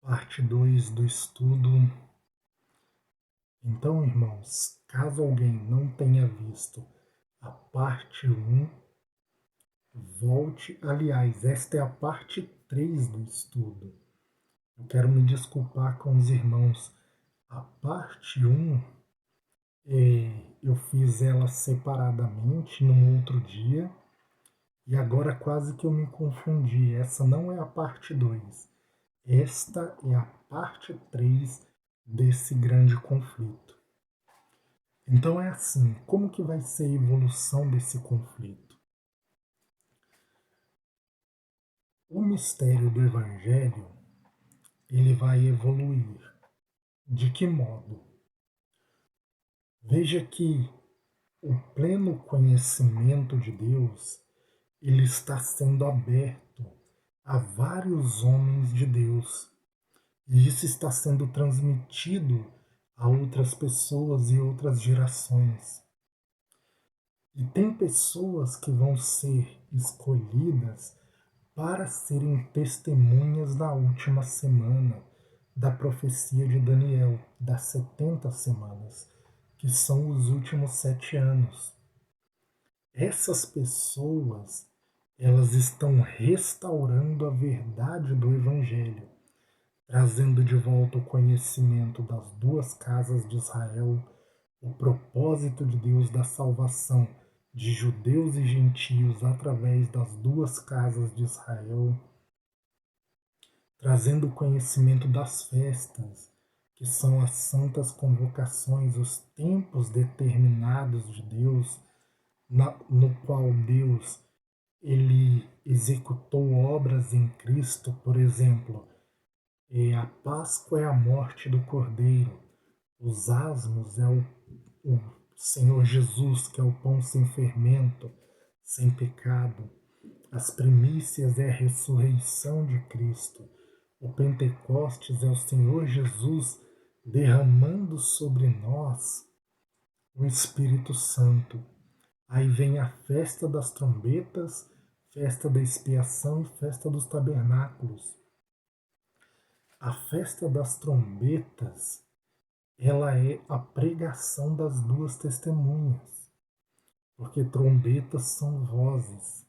Parte 2 do estudo. Então, irmãos, caso alguém não tenha visto a parte um, volte. Aliás, esta é a parte 3 do estudo. Eu quero me desculpar com os irmãos. A parte um, eu fiz ela separadamente num outro dia e agora quase que eu me confundi. Essa não é a parte 2. Esta é a parte 3 desse grande conflito. Então é assim, como que vai ser a evolução desse conflito? O mistério do Evangelho, ele vai evoluir. De que modo? Veja que o pleno conhecimento de Deus, ele está sendo aberto a vários homens de Deus. E isso está sendo transmitido a outras pessoas e outras gerações. E tem pessoas que vão ser escolhidas para serem testemunhas da última semana da profecia de Daniel, das 70 semanas, que são os últimos 7 anos. Essas pessoas, elas estão restaurando a verdade do Evangelho, trazendo de volta o conhecimento das duas casas de Israel, o propósito de Deus da salvação de judeus e gentios através das duas casas de Israel, trazendo o conhecimento das festas, que são as santas convocações, os tempos determinados de Deus, no qual Deus ele executou obras em Cristo, por exemplo, a Páscoa é a morte do Cordeiro, os asmos é o Senhor Jesus, que é o pão sem fermento, sem pecado. As primícias é a ressurreição de Cristo. O Pentecostes é o Senhor Jesus derramando sobre nós o Espírito Santo. Aí vem a festa das trombetas, festa da expiação e festa dos tabernáculos. A festa das trombetas, ela é a pregação das duas testemunhas, porque trombetas são vozes.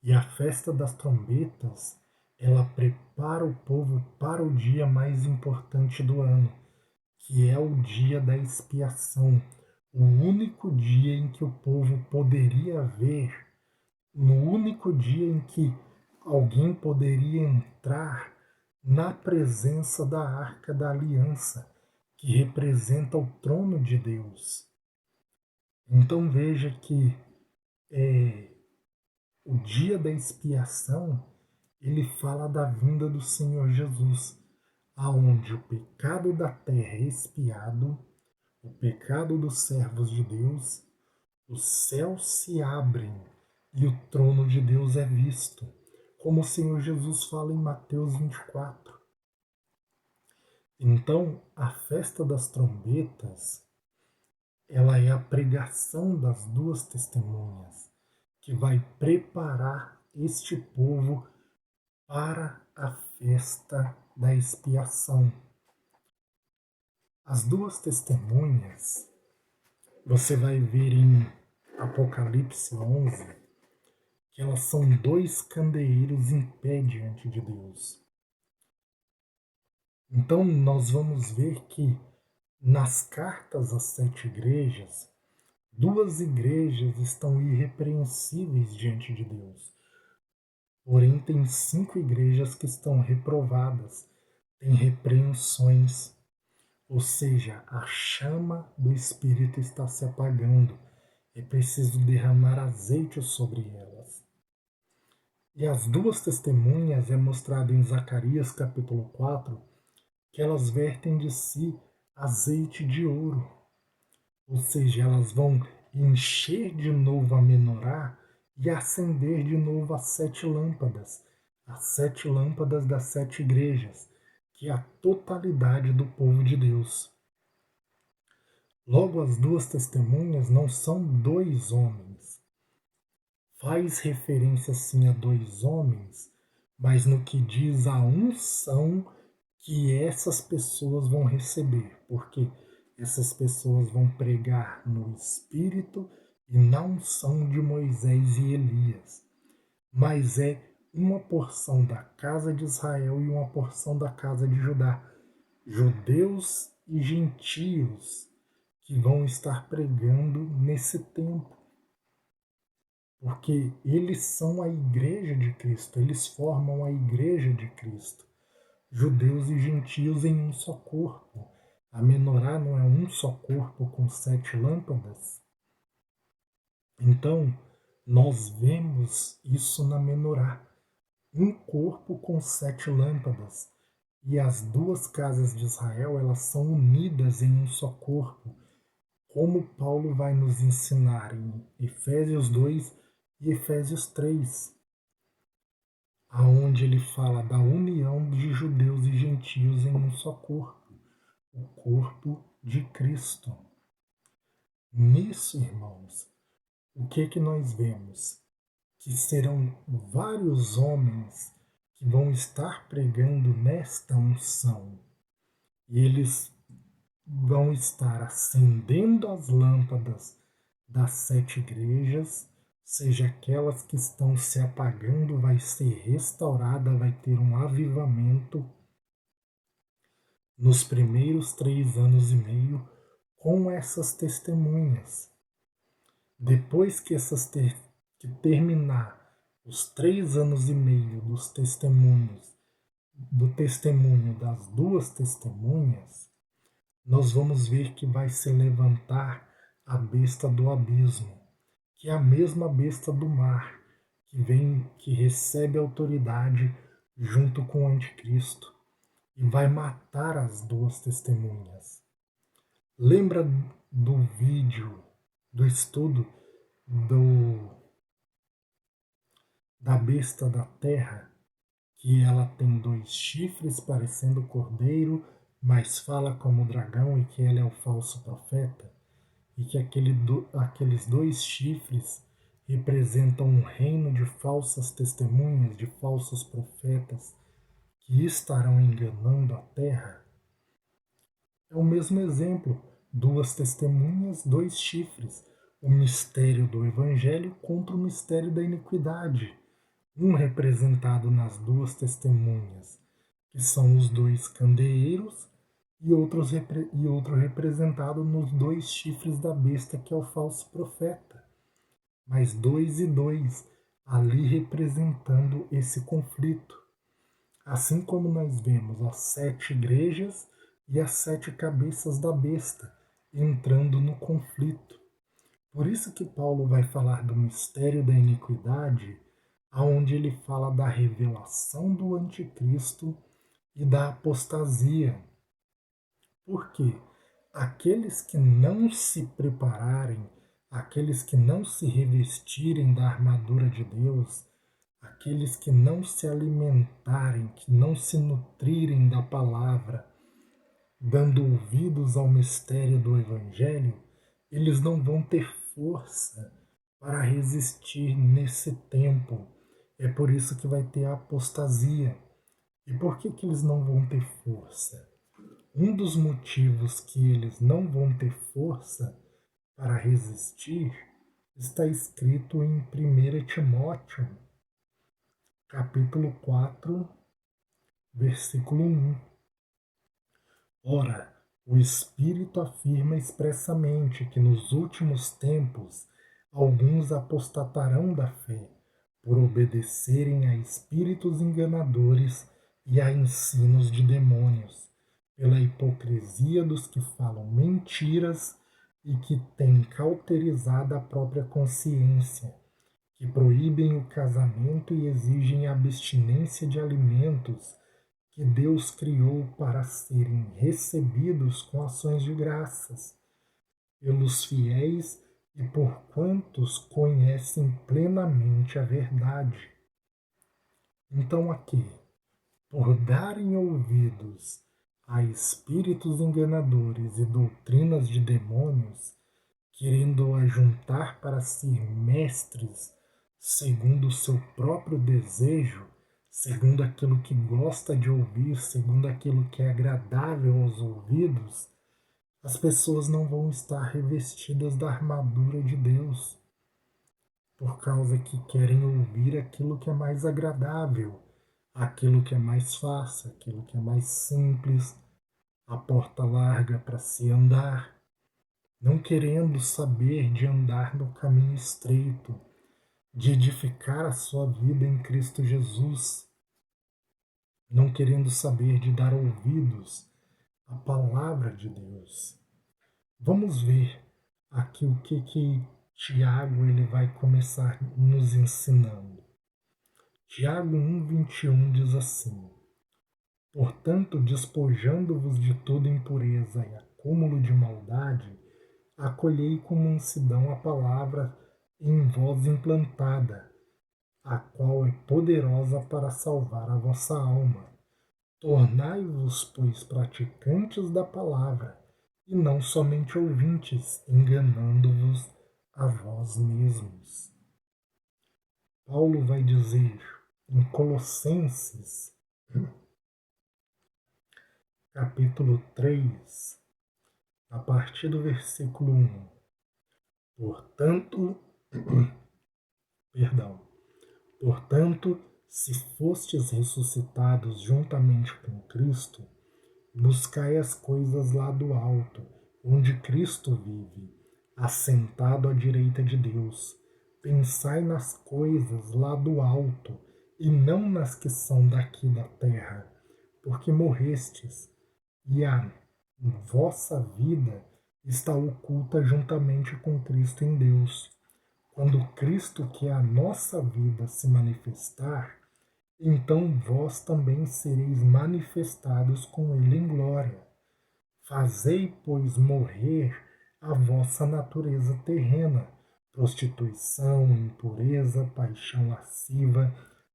E a festa das trombetas, ela prepara o povo para o dia mais importante do ano, que é o dia da expiação, o único dia em que o povo poderia ver, no único dia em que alguém poderia entrar na presença da Arca da Aliança, que representa o trono de Deus. Então veja que o dia da expiação, ele fala da vinda do Senhor Jesus, aonde o pecado da terra é expiado, o pecado dos servos de Deus, os céus se abrem e o trono de Deus é visto, como o Senhor Jesus fala em Mateus 24. Então, a festa das trombetas, ela é a pregação das duas testemunhas, que vai preparar este povo para a festa da expiação. As duas testemunhas, você vai ver em Apocalipse 11, que elas são dois candeeiros em pé diante de Deus. Então nós vamos ver que nas cartas às 7 igrejas, duas igrejas estão irrepreensíveis diante de Deus. Porém, tem 5 igrejas que estão reprovadas, têm repreensões. Ou seja, a chama do Espírito está se apagando. É preciso derramar azeite sobre elas. E as duas testemunhas é mostrado em Zacarias capítulo 4, que elas vertem de si azeite de ouro. Ou seja, elas vão encher de novo a menorá e acender de novo as 7 lâmpadas das 7 igrejas, que é a totalidade do povo de Deus. Logo, as duas testemunhas não são dois homens. Faz referência sim a dois homens, mas no que diz a unção que essas pessoas vão receber, porque essas pessoas vão pregar no Espírito e na unção de Moisés e Elias. Mas é uma porção da casa de Israel e uma porção da casa de Judá, judeus e gentios, que vão estar pregando nesse tempo, porque eles são a igreja de Cristo, eles formam a igreja de Cristo, judeus e gentios em um só corpo. A menorá não é um só corpo com 7 lâmpadas? Então, nós vemos isso na menorá, um corpo com 7 lâmpadas. E as duas casas de Israel, elas são unidas em um só corpo, como Paulo vai nos ensinar em Efésios 2 e Efésios 3, aonde ele fala da união de judeus e gentios em um só corpo, o corpo de Cristo. Nisso, irmãos, o que nós vemos? Que serão vários homens que vão estar pregando nesta unção. E eles vão estar acendendo as lâmpadas das 7 igrejas, seja aquelas que estão se apagando, vai ser restaurada, vai ter um avivamento nos primeiros 3 anos e meio com essas testemunhas. Depois que que terminar os 3 anos e meio dos testemunhos, do testemunho das duas testemunhas, nós vamos ver que vai se levantar a besta do abismo, que é a mesma besta do mar, que recebe autoridade junto com o anticristo e vai matar as duas testemunhas. Lembra do vídeo, do estudo da besta da terra, que ela tem 2 chifres parecendo cordeiro, mas fala como dragão, e que ela é o falso profeta, e que aqueles 2 chifres representam um reino de falsas testemunhas, de falsos profetas, que estarão enganando a terra. É o mesmo exemplo, 2 testemunhas, 2 chifres, o mistério do evangelho contra o mistério da iniquidade, um representado nas 2 testemunhas, que são os 2 candeeiros, e outro representado nos 2 chifres da besta, que é o falso profeta. Mas 2 e 2, ali representando esse conflito. Assim como nós vemos as 7 igrejas e as 7 cabeças da besta entrando no conflito. Por isso que Paulo vai falar do mistério da iniquidade, aonde ele fala da revelação do anticristo e da apostasia. Porque aqueles que não se prepararem, aqueles que não se revestirem da armadura de Deus, aqueles que não se alimentarem, que não se nutrirem da palavra, dando ouvidos ao mistério do Evangelho, eles não vão ter força para resistir nesse tempo. É por isso que vai ter a apostasia. E por que eles não vão ter força? Um dos motivos que eles não vão ter força para resistir está escrito em 1 Timóteo, capítulo 4, versículo 1. Ora, o Espírito afirma expressamente que nos últimos tempos alguns apostatarão da fé, por obedecerem a espíritos enganadores e a ensinos de demônios, pela hipocrisia dos que falam mentiras e que têm cauterizado a própria consciência, que proíbem o casamento e exigem abstinência de alimentos que Deus criou para serem recebidos com ações de graças pelos fiéis e por quantos conhecem plenamente a verdade. Então aqui, por darem ouvidos a espíritos enganadores e doutrinas de demônios, querendo ajuntar para si mestres segundo o seu próprio desejo, segundo aquilo que gosta de ouvir, segundo aquilo que é agradável aos ouvidos, as pessoas não vão estar revestidas da armadura de Deus, por causa que querem ouvir aquilo que é mais agradável, aquilo que é mais fácil, aquilo que é mais simples, a porta larga para se andar, não querendo saber de andar no caminho estreito, de edificar a sua vida em Cristo Jesus, não querendo saber de dar ouvidos à palavra de Deus. Vamos ver aqui o que Tiago ele vai começar nos ensinando. Tiago 1:21 diz assim: Portanto, despojando-vos de toda impureza e acúmulo de maldade, acolhei com mansidão a palavra em vós implantada, a qual é poderosa para salvar a vossa alma. Tornai-vos, pois, praticantes da palavra, e não somente ouvintes, enganando-vos a vós mesmos. Paulo vai dizer em Colossenses, capítulo 3, a partir do versículo 1. Portanto, perdão, portanto, se fostes ressuscitados juntamente com Cristo, buscai as coisas lá do alto, onde Cristo vive, assentado à direita de Deus. Pensai nas coisas lá do alto, e não nas que são daqui da terra, porque morrestes, e a vossa vida está oculta juntamente com Cristo em Deus. Quando Cristo, que é a nossa vida, se manifestar, então vós também sereis manifestados com ele em glória. Fazei, pois, morrer a vossa natureza terrena, prostituição, impureza, paixão lasciva,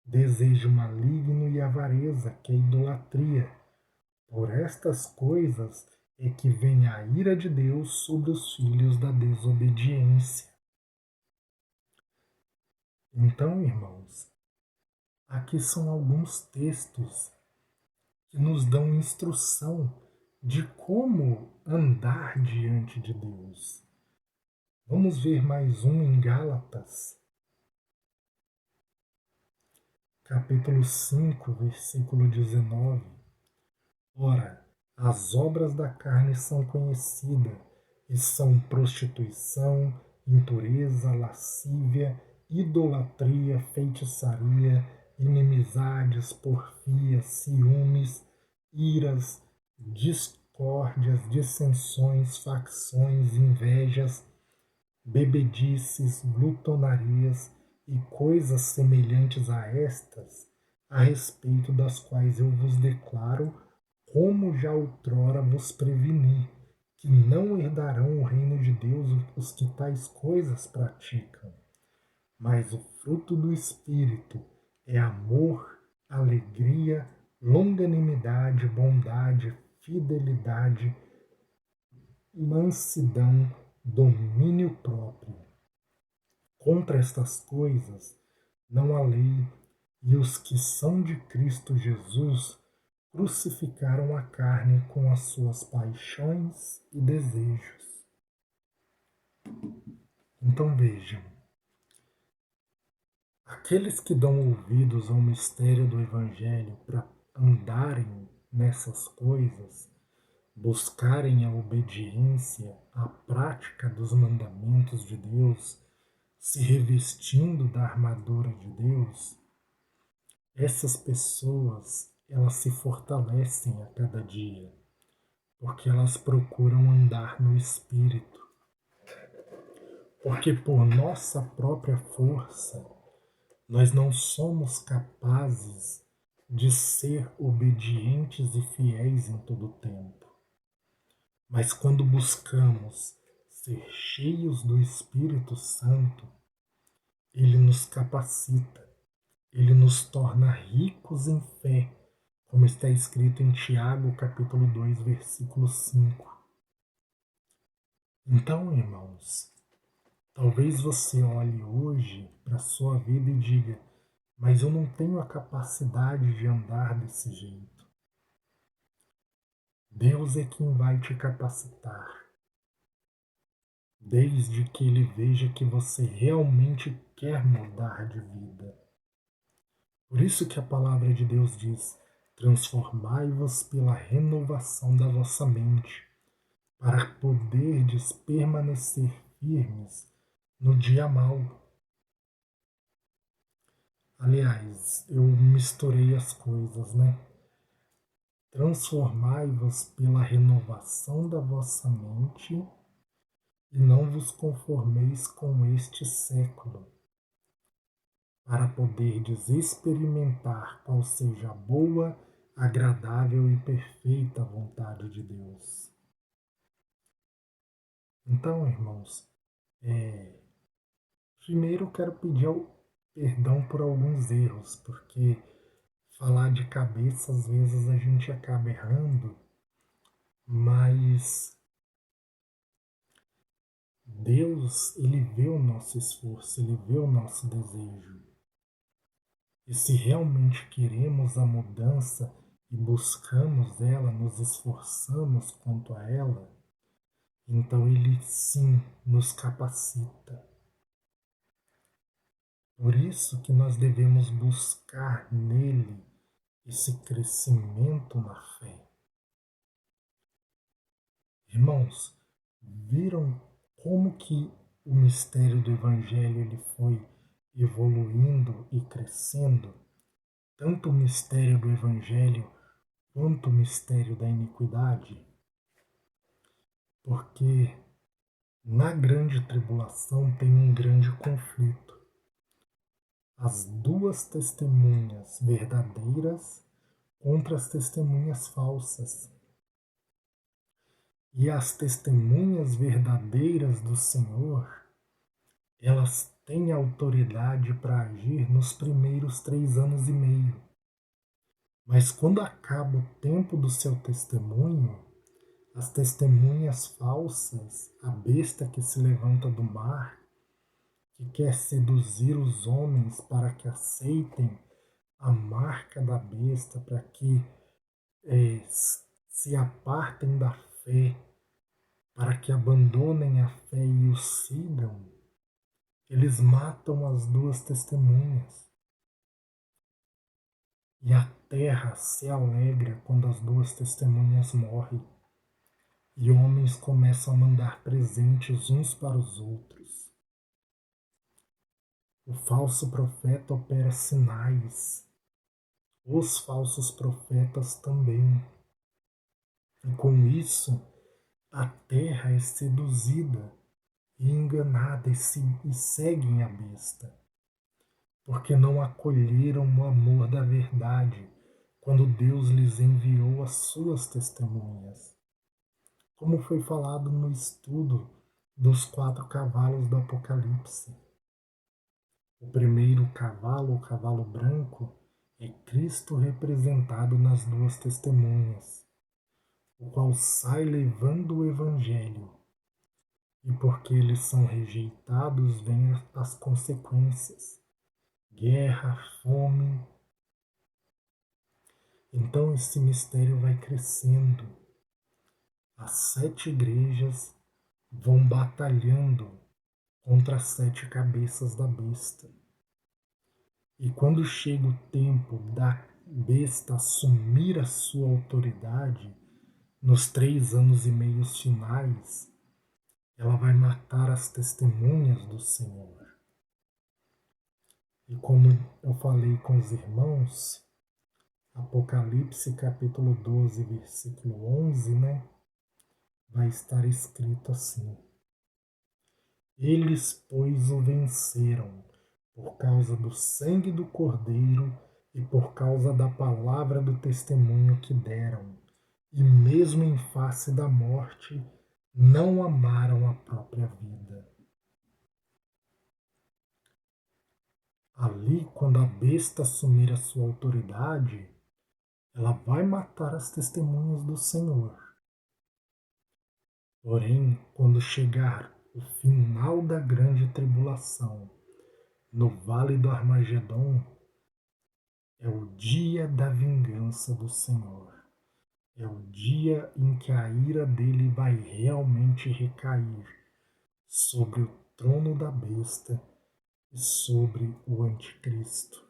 desejo maligno e avareza, que é idolatria. Por estas coisas é que vem a ira de Deus sobre os filhos da desobediência. Então, irmãos, aqui são alguns textos que nos dão instrução de como andar diante de Deus. Vamos ver mais um em Gálatas, capítulo 5, versículo 19. Ora, as obras da carne são conhecidas, e são prostituição, impureza, lascívia, idolatria, feitiçaria, inimizades, porfias, ciúmes, iras, discórdias, dissensões, facções, invejas, bebedices, glutonarias e coisas semelhantes a estas, a respeito das quais eu vos declaro, como já outrora vos preveni, que não herdarão o reino de Deus os que tais coisas praticam. Mas o fruto do Espírito é amor, alegria, longanimidade, bondade, fidelidade, mansidão, domínio próprio. Contra estas coisas não há lei, e os que são de Cristo Jesus crucificaram a carne com as suas paixões e desejos. Então vejam, aqueles que dão ouvidos ao mistério do Evangelho para andarem nessas coisas, buscarem a obediência, a prática dos mandamentos de Deus, se revestindo da armadura de Deus, essas pessoas, elas se fortalecem a cada dia, porque elas procuram andar no Espírito. Porque por nossa própria força, nós não somos capazes de ser obedientes e fiéis em todo o tempo. Mas quando buscamos ser cheios do Espírito Santo, ele nos capacita, ele nos torna ricos em fé, como está escrito em Tiago, capítulo 2, versículo 5. Então, irmãos, talvez você olhe hoje para a sua vida e diga: mas eu não tenho a capacidade de andar desse jeito. Deus é quem vai te capacitar, desde que Ele veja que você realmente quer mudar de vida. Por isso que a palavra de Deus diz: transformai-vos pela renovação da vossa mente, para poderdes permanecer firmes no dia mau. Aliás, eu misturei as coisas, né? Transformai-vos pela renovação da vossa mente e não vos conformeis com este século, para poderdes experimentar qual seja a boa, agradável e perfeita vontade de Deus. Então, irmãos, primeiro eu quero pedir perdão por alguns erros, porque falar de cabeça às vezes a gente acaba errando, mas Deus, Ele vê o nosso esforço, Ele vê o nosso desejo. E se realmente queremos a mudança e buscamos ela, nos esforçamos quanto a ela, então Ele sim nos capacita. Por isso que nós devemos buscar nele esse crescimento na fé. Irmãos, viram como que o mistério do Evangelho ele foi evoluindo e crescendo? Tanto o mistério do Evangelho quanto o mistério da iniquidade? Porque na grande tribulação tem um grande conflito. As duas testemunhas verdadeiras contra as testemunhas falsas. E as testemunhas verdadeiras do Senhor, elas têm autoridade para agir nos primeiros 3 anos e meio. Mas quando acaba o tempo do seu testemunho, as testemunhas falsas, a besta que se levanta do mar, que quer seduzir os homens para que aceitem a marca da besta, para que se apartem da fé, para que abandonem a fé e o sigam, eles matam as duas testemunhas. E a terra se alegra quando as duas testemunhas morrem. E homens começam a mandar presentes uns para os outros. O falso profeta opera sinais. Os falsos profetas também. E com isso, a terra é seduzida e enganada e seguem a besta, porque não acolheram o amor da verdade quando Deus lhes enviou as suas testemunhas. Como foi falado no estudo dos 4 cavalos do Apocalipse. O primeiro cavalo, o cavalo branco, é Cristo representado nas duas testemunhas, o qual sai levando o Evangelho. E porque eles são rejeitados, vêm as consequências: guerra, fome. Então esse mistério vai crescendo. As 7 igrejas vão batalhando contra as 7 cabeças da besta. E quando chega o tempo da besta assumir a sua autoridade, nos 3 anos e meio finais, ela vai matar as testemunhas do Senhor. E como eu falei com os irmãos, Apocalipse capítulo 12, versículo 11, né? Vai estar escrito assim: Eles, pois, o venceram por causa do sangue do Cordeiro e por causa da palavra do testemunho que deram, e mesmo em face da morte, não amaram a própria vida. Ali, quando a besta assumir a sua autoridade, ela vai matar as testemunhas do Senhor. Porém, quando chegar o final da grande tribulação, no vale do Armagedon, É o dia da vingança do Senhor. É o dia em que a ira dele vai realmente recair sobre o trono da besta e sobre o anticristo,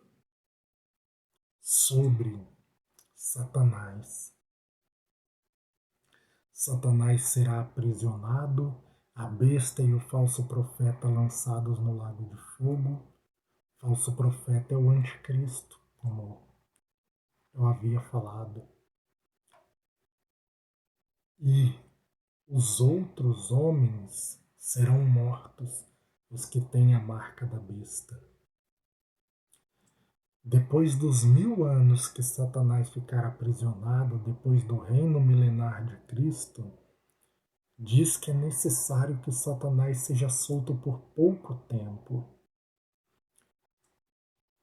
sobre Satanás. Satanás será aprisionado, a besta e o falso profeta lançados no lago de fogo. O falso profeta é o anticristo, como eu havia falado. E os outros homens serão mortos, os que têm a marca da besta. Depois dos 1000 anos que Satanás ficar aprisionado, depois do reino milenar de Cristo, diz que é necessário que Satanás seja solto por pouco tempo.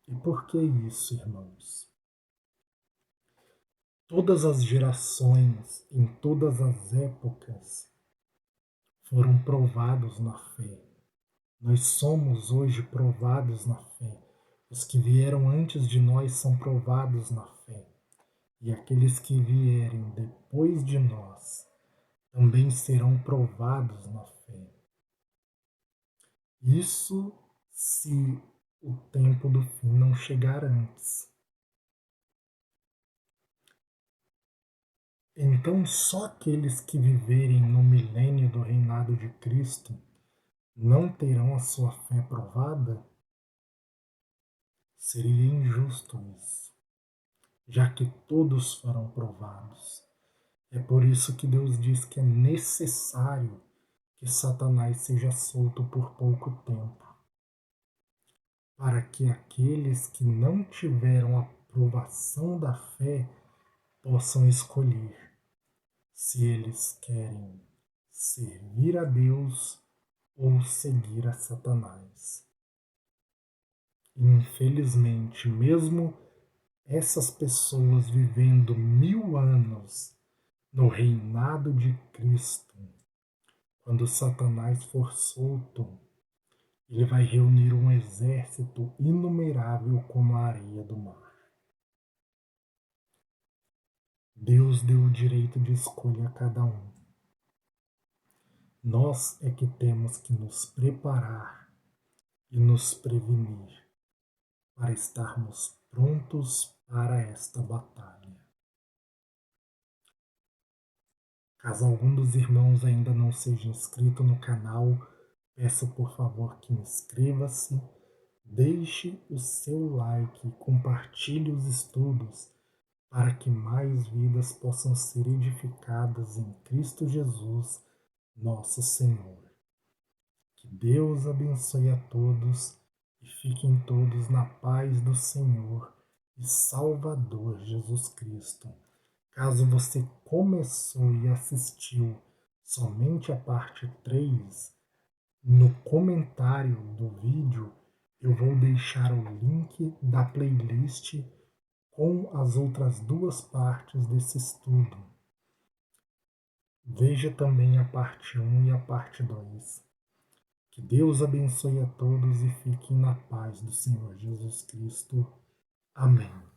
E por que isso, irmãos? Todas as gerações, em todas as épocas, foram provados na fé. Nós somos hoje provados na fé. Os que vieram antes de nós são provados na fé. E aqueles que vierem depois de nós também serão provados na fé. Isso se o tempo do fim não chegar antes. Então, só aqueles que viverem no milênio do reinado de Cristo não terão a sua fé provada? Seria injusto isso, já que todos foram provados. É por isso que Deus diz que é necessário que Satanás seja solto por pouco tempo, para que aqueles que não tiveram a aprovação da fé possam escolher se eles querem servir a Deus ou seguir a Satanás. Infelizmente, mesmo essas pessoas vivendo 1000 anos no reinado de Cristo, quando Satanás for solto, ele vai reunir um exército inumerável como a areia do mar. Deus deu o direito de escolha a cada um. Nós é que temos que nos preparar e nos prevenir para estarmos prontos para esta batalha. Caso algum dos irmãos ainda não seja inscrito no canal, peço por favor que inscreva-se, deixe o seu like e compartilhe os estudos para que mais vidas possam ser edificadas em Cristo Jesus, nosso Senhor. Que Deus abençoe a todos e fiquem todos na paz do Senhor e Salvador Jesus Cristo. Caso você começou e assistiu somente a parte 3, no comentário do vídeo eu vou deixar o link da playlist com as outras 2 partes desse estudo. Veja também a parte 1 e a parte 2. Que Deus abençoe a todos e fiquem na paz do Senhor Jesus Cristo. Amém.